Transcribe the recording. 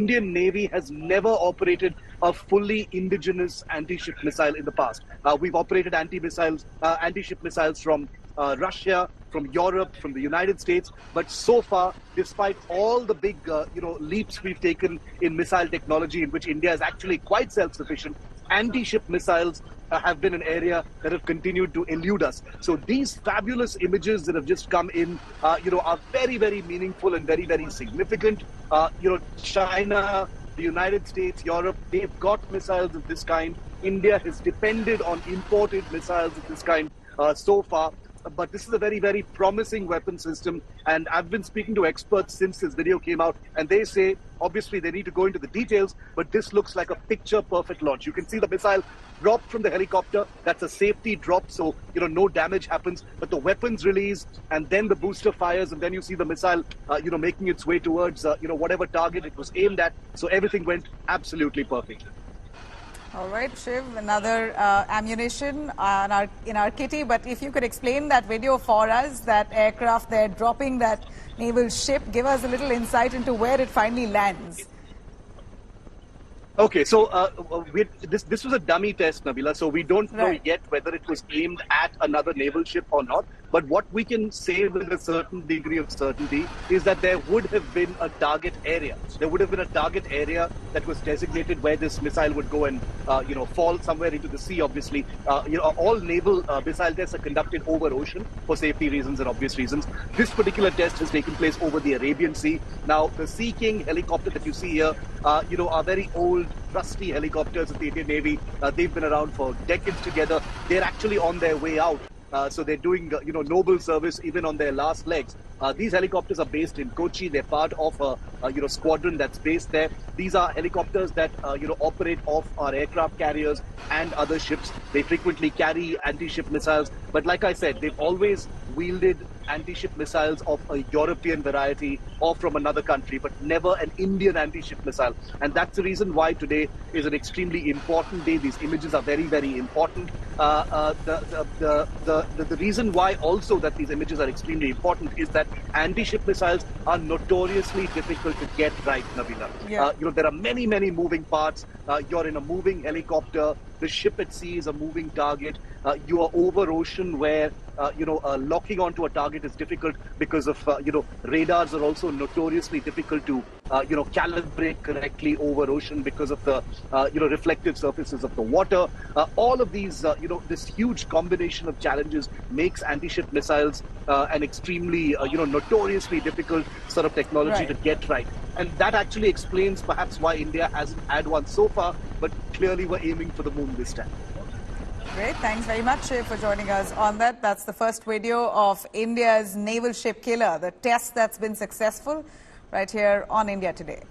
Indian Navy has never operated a fully indigenous anti-ship missile in the past. We've operated anti-ship missiles from Russia, from Europe, from the United States, but so far, despite all the big, leaps we've taken in missile technology, in which India is actually quite self-sufficient, anti-ship missiles have been an area that have continued to elude us. So these fabulous images that have just come in, are very, very meaningful and very, very significant. China, the United States, Europe, they've got missiles of this kind. India has depended on imported missiles of this kind so far. But this is a very, very promising weapon system. And I've been speaking to experts since this video came out, and they say, obviously, they need to go into the details, but this looks like a picture-perfect launch. You can see the missile drop from the helicopter. That's a safety drop, so, no damage happens. But the weapons release, and then the booster fires, and then you see the missile, making its way towards, whatever target it was aimed at. So everything went absolutely perfect. All right, Shiv, another ammunition in our kitty. But if you could explain that video for us, that aircraft there dropping that naval ship, give us a little insight into where it finally lands. Okay, so this was a dummy test, Nabila, so we don't know yet whether it was aimed at another naval ship or not. But what we can say with a certain degree of certainty is that there would have been a target area. There would have been a target area that was designated where this missile would go and, fall somewhere into the sea, obviously. All naval missile tests are conducted over ocean for safety reasons and obvious reasons. This particular test has taken place over the Arabian Sea. Now, the Seaking helicopter that you see here, are very old, rusty helicopters of the Indian Navy. They've been around for decades together. They're actually on their way out. So they're doing, noble service even on their last legs. These helicopters are based in Kochi. They're part of a, squadron that's based there. These are helicopters that, operate off our aircraft carriers and other ships. They frequently carry anti-ship missiles. But like I said, they've always wielded anti-ship missiles of a European variety or from another country, but never an Indian anti-ship missile. And that's the reason why today is an extremely important day. These images are very, very important. The reason why also that these images are extremely important is that anti-ship missiles are notoriously difficult to get right, Nabila. Yeah. There are many, many moving parts. You're in a moving helicopter. The ship at sea is a moving target. You are over ocean where, locking onto a target is difficult because of, radars are also notoriously difficult to, calibrate correctly over ocean because of the, reflective surfaces of the water. All of these, this huge combination of challenges makes anti-ship missiles an extremely, notoriously difficult sort of technology to get right. And that actually explains perhaps why India hasn't had one so far, but clearly we're aiming for the moon this time. Great. Thanks very much, Shiv, for joining us on that. That's the first video of India's naval ship killer, the test that's been successful right here on India Today.